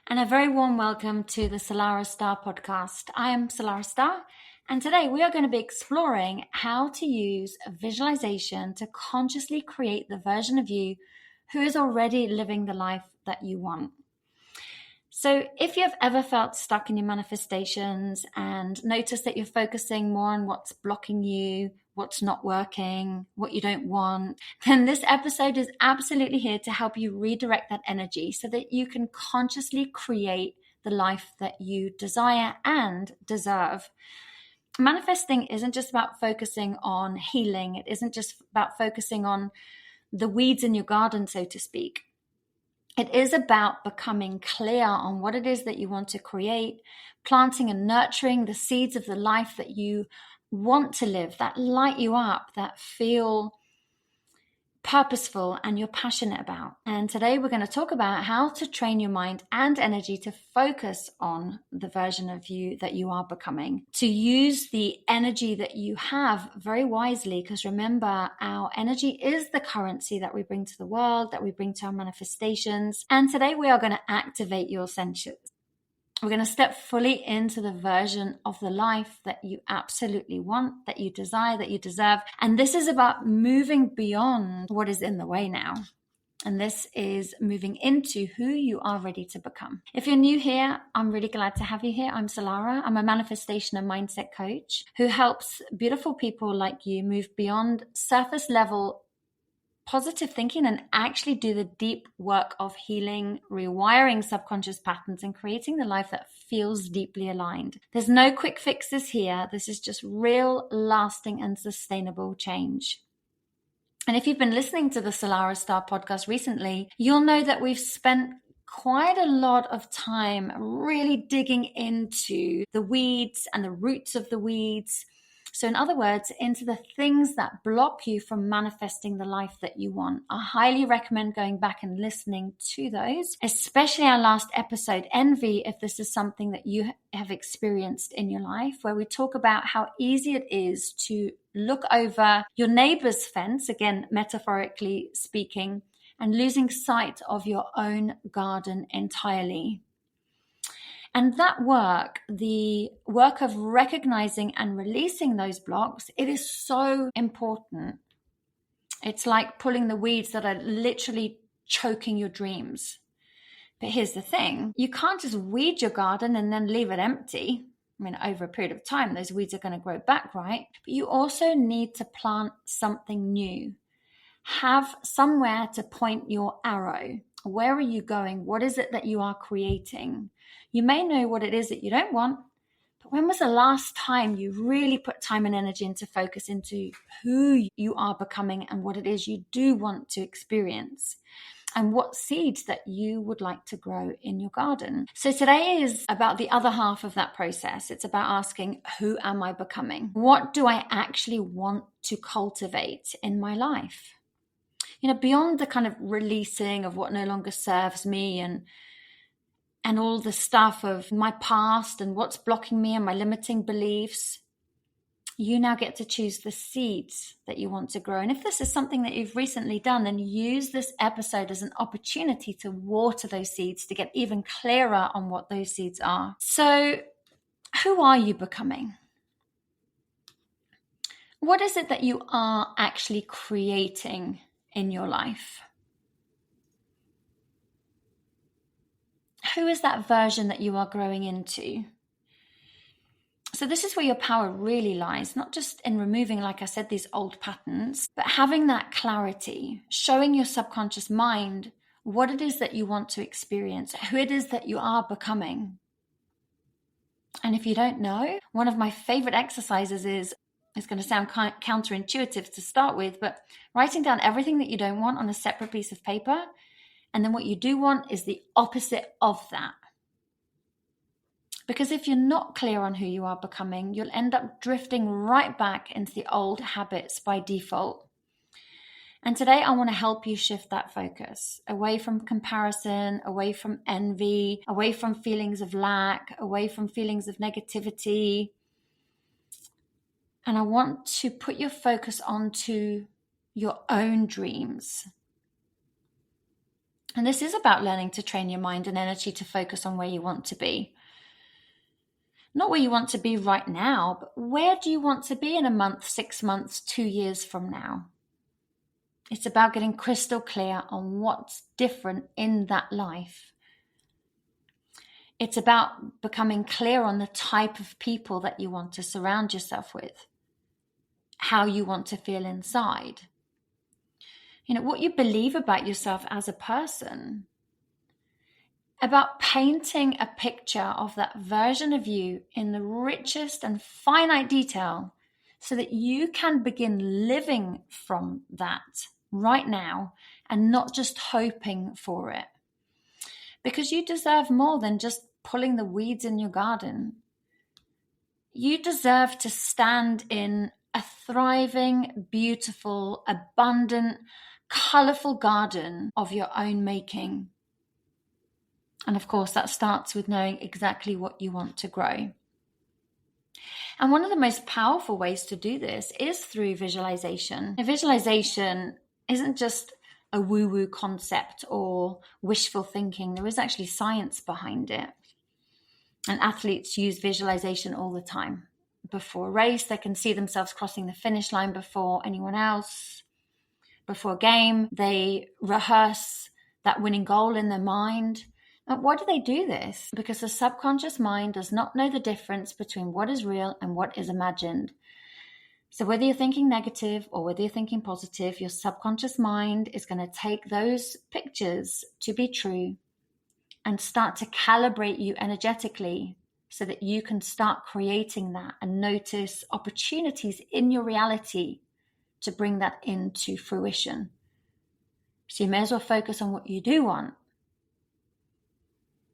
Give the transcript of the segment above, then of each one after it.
and a very warm welcome to the Salarah Starre Podcast. I am Salarah Starre, and today we are going to be exploring how to use visualization to consciously create the version of you who is already living the life that you want. So if you've ever felt stuck in your manifestations and noticed that you're focusing more on what's blocking you, what's not working, what you don't want, then this episode is absolutely here to help you redirect that energy so that you can consciously create the life that you desire and deserve. Manifesting isn't just about focusing on healing. It isn't just about focusing on the weeds in your garden, so to speak. It is about becoming clear on what it is that you want to create, planting and nurturing the seeds of the life that you want to live, that light you up, that feel purposeful and you're passionate about. And today we're going to talk about how to train your mind and energy to focus on the version of you that you are becoming, to use the energy that you have very wisely, because remember, our energy is the currency that we bring to the world, that we bring to our manifestations. And today we are going to activate your senses. We're going to step fully into the version of the life that you absolutely want, that you desire, that you deserve. And this is about moving beyond what is in the way now. And this is moving into who you are ready to become. If you're new here, I'm really glad to have you here. I'm Salarah. I'm a manifestation and mindset coach who helps beautiful people like you move beyond surface level positive thinking and actually do the deep work of healing, rewiring subconscious patterns and creating the life that feels deeply aligned. There's no quick fixes here. This is just real, lasting and sustainable change. And if you've been listening to the Salarah Starre Podcast recently, you'll know that we've spent quite a lot of time really digging into the weeds and the roots of the weeds. So in other words, into the things that block you from manifesting the life that you want. I highly recommend going back and listening to those, especially our last episode, Envy, if this is something that you have experienced in your life, where we talk about how easy it is to look over your neighbor's fence, again, metaphorically speaking, and losing sight of your own garden entirely. And that work, the work of recognizing and releasing those blocks, it is so important. It's like pulling the weeds that are literally choking your dreams. But here's the thing, you can't just weed your garden and then leave it empty. I mean, over a period of time, those weeds are going to grow back, right? But you also need to plant something new. Have somewhere to point your arrow. Where are you going? What is it that you are creating? You may know what it is that you don't want, but when was the last time you really put time and energy into focus into who you are becoming and what it is you do want to experience and what seeds that you would like to grow in your garden? So today is about the other half of that process. It's about asking, who am I becoming? What do I actually want to cultivate in my life? You know, beyond the kind of releasing of what no longer serves me and all the stuff of my past and what's blocking me and my limiting beliefs, you now get to choose the seeds that you want to grow. And if this is something that you've recently done, then use this episode as an opportunity to water those seeds, to get even clearer on what those seeds are. So, who are you becoming? What is it that you are actually creating in your life? Who is that version that you are growing into? So this is where your power really lies, not just in removing, like I said, these old patterns, but having that clarity, showing your subconscious mind what it is that you want to experience, who it is that you are becoming. And if you don't know, one of my favorite exercises is, it's going to sound counterintuitive to start with, but writing down everything that you don't want on a separate piece of paper. And then what you do want is the opposite of that. Because if you're not clear on who you are becoming, you'll end up drifting right back into the old habits by default. And today I want to help you shift that focus away from comparison, away from envy, away from feelings of lack, away from feelings of negativity. And I want to put your focus onto your own dreams. And this is about learning to train your mind and energy to focus on where you want to be. Not where you want to be right now, but where do you want to be in a month, 6 months, 2 years from now? It's about getting crystal clear on what's different in that life. It's about becoming clear on the type of people that you want to surround yourself with, how you want to feel inside. What you believe about yourself as a person. About painting a picture of that version of you in the richest and finite detail so that you can begin living from that right now and not just hoping for it. Because you deserve more than just pulling the weeds in your garden. You deserve to stand in a thriving, beautiful, abundant, colorful garden of your own making. And of course, that starts with knowing exactly what you want to grow. And one of the most powerful ways to do this is through visualization. Now, visualization isn't just a woo-woo concept or wishful thinking. There is actually science behind it. And athletes use visualization all the time. Before a race, they can see themselves crossing the finish line before anyone else. Before a game, they rehearse that winning goal in their mind. And why do they do this? Because the subconscious mind does not know the difference between what is real and what is imagined. So whether you're thinking negative or whether you're thinking positive, your subconscious mind is going to take those pictures to be true and start to calibrate you energetically so that you can start creating that and notice opportunities in your reality to bring that into fruition. So you may as well focus on what you do want,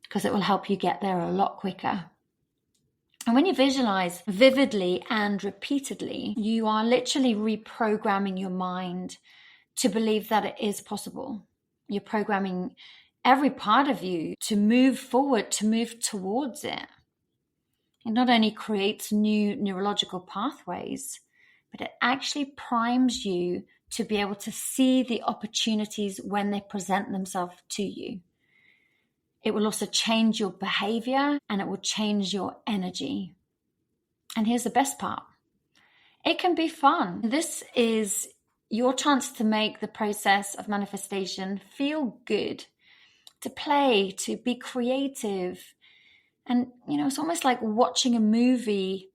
because it will help you get there a lot quicker. And when you visualize vividly and repeatedly, you are literally reprogramming your mind to believe that it is possible. You're programming every part of you to move forward, to move towards it. It not only creates new neurological pathways, but it actually primes you to be able to see the opportunities when they present themselves to you. It will also change your behavior and it will change your energy. And here's the best part. It can be fun. This is your chance to make the process of manifestation feel good, to play, to be creative. And, it's almost like watching a movie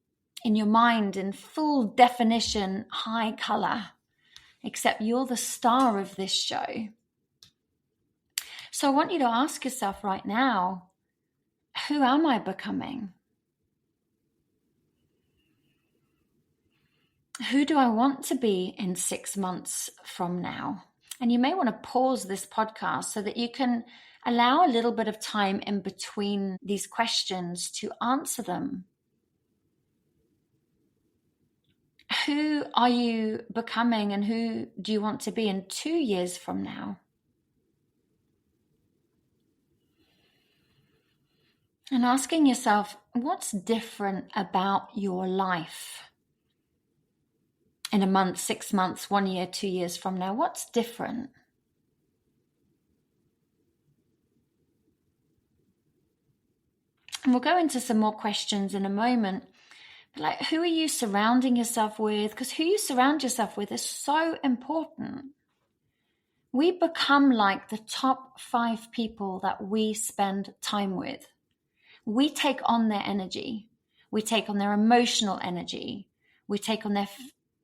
in your mind in full definition, high color, except you're the star of this show. So I want you to ask yourself right now, who am I becoming? Who do I want to be in 6 months from now? And you may want to pause this podcast so that you can allow a little bit of time in between these questions to answer them. Who are you becoming and who do you want to be in 2 years from now? And asking yourself, what's different about your life in a month, 6 months, 1 year, 2 years from now? What's different? And we'll go into some more questions in a moment. But like, who are you surrounding yourself with? Because who you surround yourself with is so important. We become like the top 5 people that we spend time with. We take on their energy. We take on their emotional energy. We take on their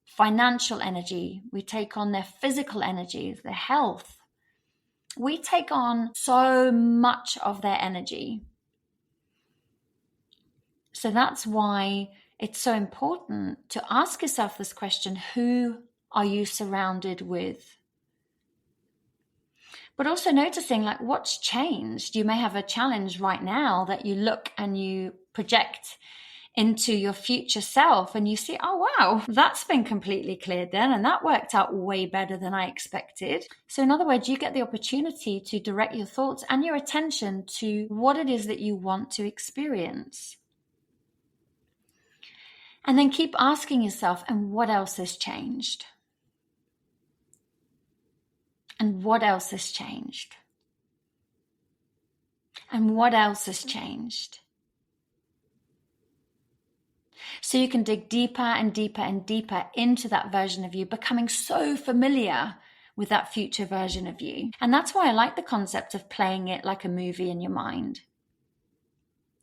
financial energy. We take on their physical energy, their health. We take on so much of their energy. So that's why it's so important to ask yourself this question, who are you surrounded with? But also noticing like what's changed. You may have a challenge right now that you look and you project into your future self and you see, oh wow, that's been completely cleared then, and that worked out way better than I expected. So in other words, you get the opportunity to direct your thoughts and your attention to what it is that you want to experience. And then keep asking yourself, and what else has changed? And what else has changed? And what else has changed? So you can dig deeper and deeper and deeper into that version of you, becoming so familiar with that future version of you. And that's why I like the concept of playing it like a movie in your mind.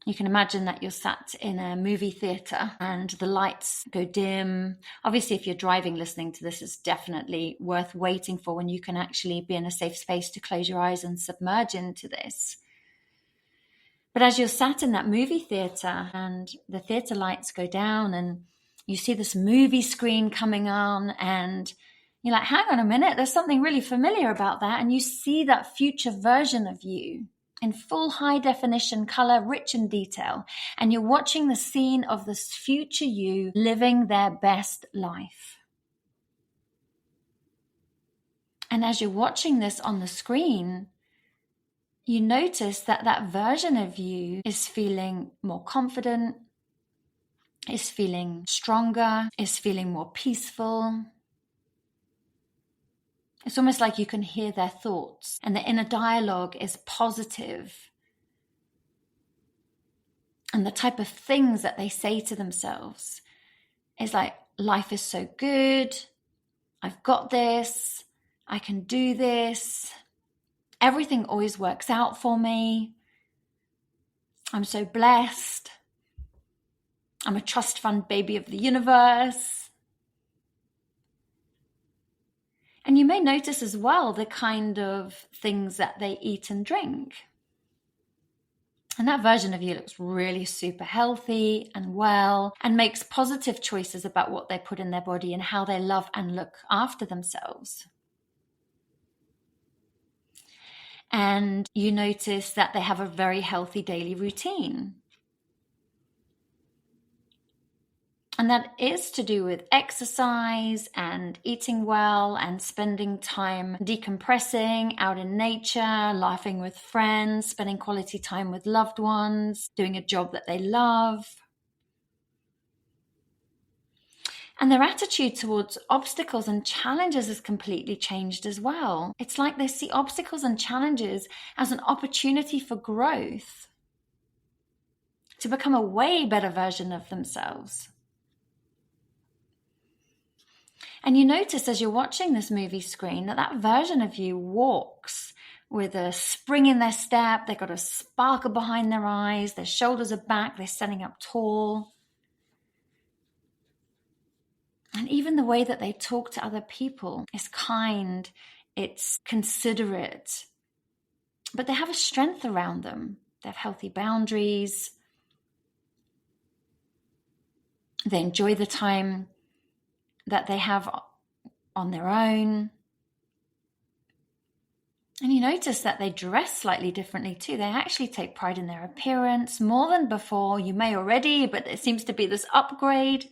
You can imagine that you're sat in a movie theater and the lights go dim. Obviously, if you're driving listening to this, it's definitely worth waiting for when you can actually be in a safe space to close your eyes and submerge into this. But as you're sat in that movie theater and the theater lights go down and you see this movie screen coming on and you're like, hang on a minute, there's something really familiar about that. And you see that future version of you in full high definition color, rich in detail. And you're watching the scene of this future you living their best life. And as you're watching this on the screen, you notice that that version of you is feeling more confident, is feeling stronger, is feeling more peaceful. It's almost like you can hear their thoughts and the inner dialogue is positive. And the type of things that they say to themselves is like, life is so good, I've got this, I can do this. Everything always works out for me. I'm so blessed. I'm a trust fund baby of the universe. And you may notice as well the kind of things that they eat and drink. And that version of you looks really super healthy and well and makes positive choices about what they put in their body and how they love and look after themselves. And you notice that they have a very healthy daily routine. And that is to do with exercise and eating well and spending time decompressing out in nature, laughing with friends, spending quality time with loved ones, doing a job that they love. And their attitude towards obstacles and challenges has completely changed as well. It's like they see obstacles and challenges as an opportunity for growth, to become a way better version of themselves. And you notice as you're watching this movie screen that that version of you walks with a spring in their step. They've got a sparkle behind their eyes. Their shoulders are back. They're standing up tall. And even the way that they talk to other people is kind, it's considerate. But they have a strength around them. They have healthy boundaries. They enjoy the time that they have on their own. And you notice that they dress slightly differently too. They actually take pride in their appearance more than before. You may already, but there seems to be this upgrade.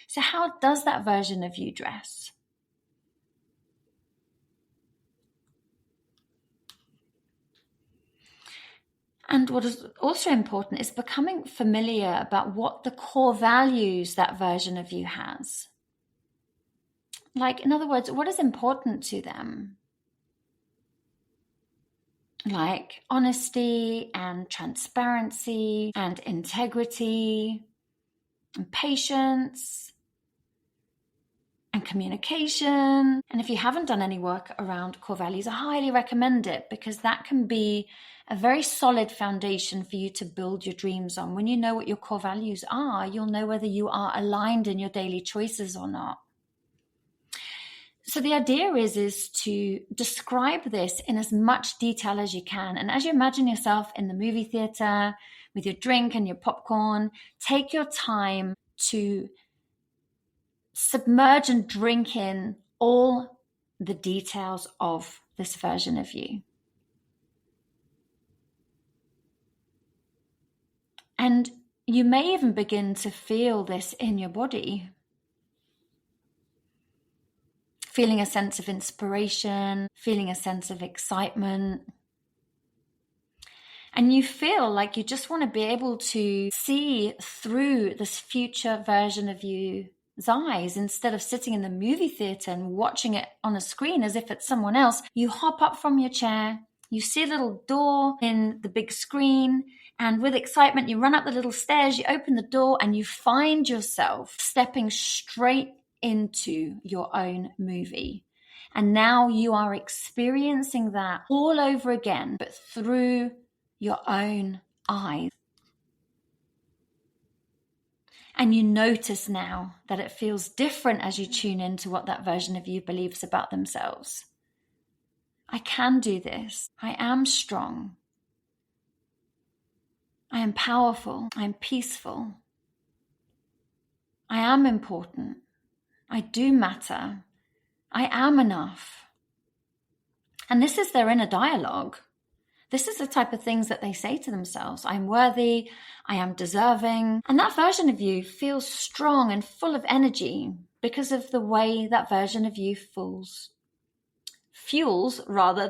So how does that version of you dress? And what is also important is becoming familiar about what the core values that version of you has. Like, in other words, what is important to them? Like honesty and transparency and integrity and patience and communication. And if you haven't done any work around core values, I highly recommend it because that can be a very solid foundation for you to build your dreams on. When you know what your core values are, you'll know whether you are aligned in your daily choices or not. So the idea is to describe this in as much detail as you can. And as you imagine yourself in the movie theater with your drink and your popcorn, take your time to submerge and drink in all the details of this version of you. And you may even begin to feel this in your body. Feeling a sense of inspiration, feeling a sense of excitement. And you feel like you just want to be able to see through this future version of you's eyes. Instead of sitting in the movie theater and watching it on a screen as if it's someone else, you hop up from your chair, You see a little door in the big screen, and with excitement, you run up the little stairs, you open the door, and you find yourself stepping straight into your own movie. And now you are experiencing that all over again, but through your own eyes. And you notice now that it feels different as you tune into what that version of you believes about themselves. I can do this. I am strong. I am powerful. I am peaceful. I am important. I do matter. I am enough. And this is their inner dialogue. This is the type of things that they say to themselves. I'm worthy. I am deserving. And that version of you feels strong and full of energy because of the way that version of you fuels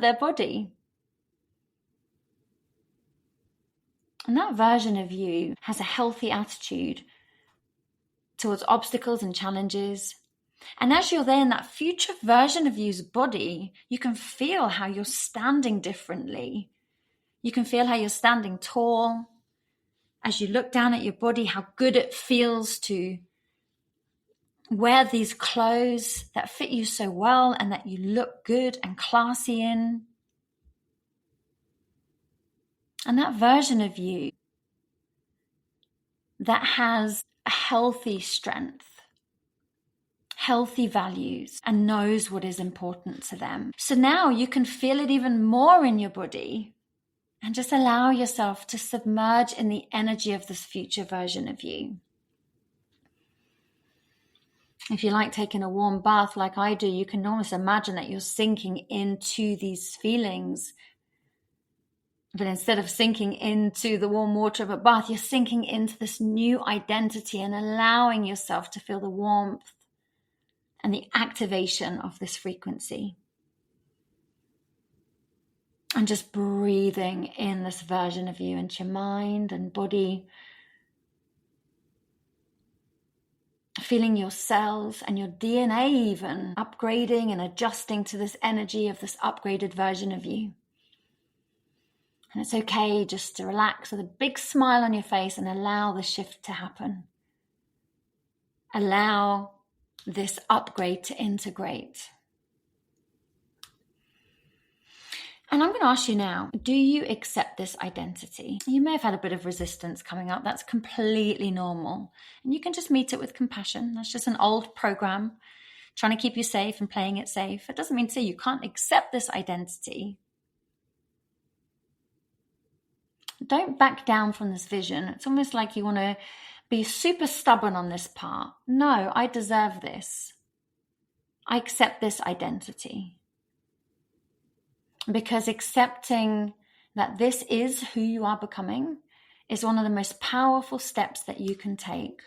their body. And that version of you has a healthy attitude towards obstacles and challenges. And as you're there in that future version of you's body, you can feel how you're standing differently. You can feel how you're standing tall. As you look down at your body, how good it feels to wear these clothes that fit you so well and that you look good and classy in. And that version of you that has a healthy strength, healthy values, and knows what is important to them. So now you can feel it even more in your body and just allow yourself to submerge in the energy of this future version of you. If you like taking a warm bath like I do, you can almost imagine that you're sinking into these feelings. But instead of sinking into the warm water of a bath, you're sinking into this new identity and allowing yourself to feel the warmth and the activation of this frequency. And just breathing in this version of you into your mind and body. Feeling your cells and your DNA even upgrading and adjusting to this energy of this upgraded version of you. And it's okay just to relax with a big smile on your face and allow the shift to happen. Allow this upgrade to integrate. And I'm going to ask you now, do you accept this identity? You may have had a bit of resistance coming up. That's completely normal. And you can just meet it with compassion. That's just an old program trying to keep you safe and playing it safe. It doesn't mean to say you can't accept this identity. Don't back down from this vision. It's almost like you want to be super stubborn on this part. No, I deserve this. I accept this identity. Because accepting that this is who you are becoming is one of the most powerful steps that you can take.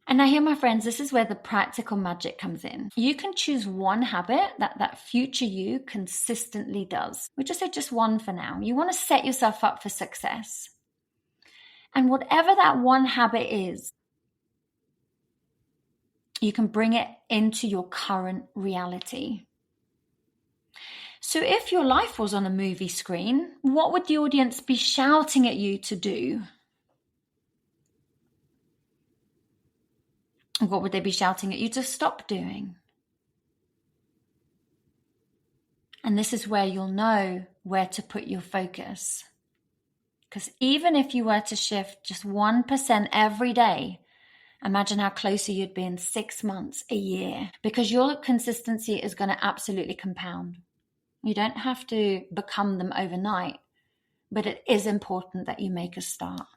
And now here, my friends, this is where the practical magic comes in. You can choose one habit that future you consistently does. We just said just one for now. You want to set yourself up for success. And whatever that one habit is, you can bring it into your current reality. So if your life was on a movie screen, what would the audience be shouting at you to do? What would they be shouting at you to stop doing? And this is where you'll know where to put your focus. Because even if you were to shift just 1% every day, imagine how closer you'd be in 6 months, a year, because your consistency is going to absolutely compound. You don't have to become them overnight, but it is important that you make a start.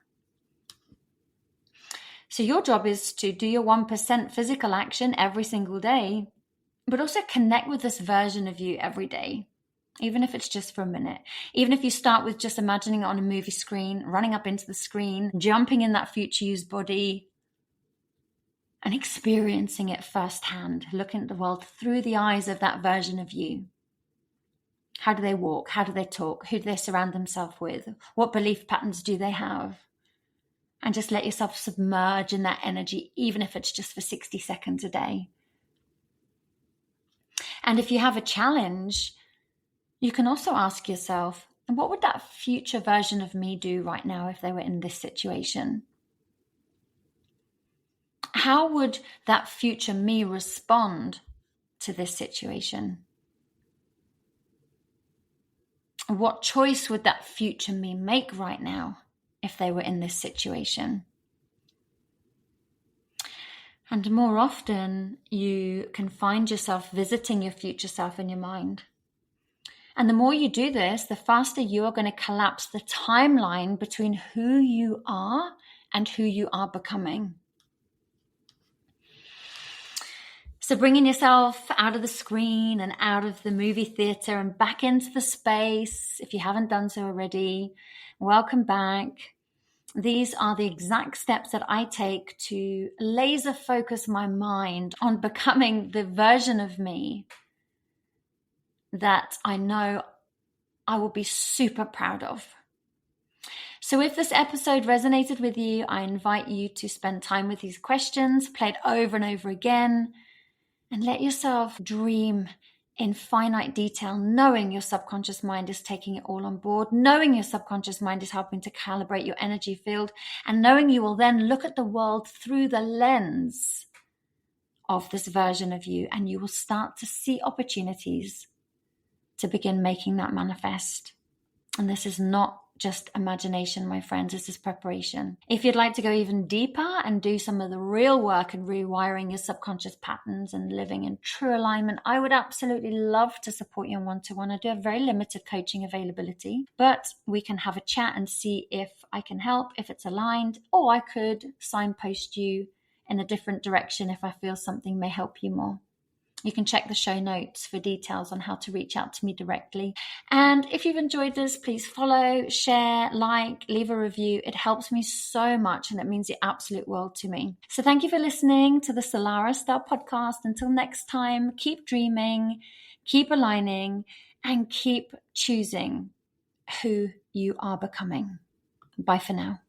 So your job is to do your 1% physical action every single day, but also connect with this version of you every day, even if it's just for a minute. Even if you start with just imagining it on a movie screen, running up into the screen, jumping in that future you's body, and experiencing it firsthand, looking at the world through the eyes of that version of you. How do they walk? How do they talk? Who do they surround themselves with? What belief patterns do they have? And just let yourself submerge in that energy, even if it's just for 60 seconds a day. And if you have a challenge, You can also ask yourself, what would that future version of me do right now if they were in this situation? How would that future me respond to this situation? What choice would that future me make right now if they were in this situation? And more often, you can find yourself visiting your future self in your mind. And the more you do this, the faster you are going to collapse the timeline between who you are and who you are becoming. So bringing yourself out of the screen and out of the movie theater and back into the space, if you haven't done so already, welcome back. These are the exact steps that I take to laser focus my mind on becoming the version of me that I know I will be super proud of. So if this episode resonated with you, I invite you to spend time with these questions, play it over and over again, and let yourself dream in finite detail, knowing your subconscious mind is taking it all on board, knowing your subconscious mind is helping to calibrate your energy field, and knowing you will then look at the world through the lens of this version of you, and you will start to see opportunities to begin making that manifest. And this is not just imagination, my friends, this is preparation. If you'd like to go even deeper and do some of the real work and rewiring your subconscious patterns and living in true alignment, I would absolutely love to support you in one-to-one. I do have very limited coaching availability, but we can have a chat and see if I can help, if it's aligned, or I could signpost you in a different direction if I feel something may help you more. You can check the show notes for details on how to reach out to me directly. And if you've enjoyed this, please follow, share, like, leave a review. It helps me so much and it means the absolute world to me. So thank you for listening to the Salarah Starre Podcast. Until next time, keep dreaming, keep aligning, and keep choosing who you are becoming. Bye for now.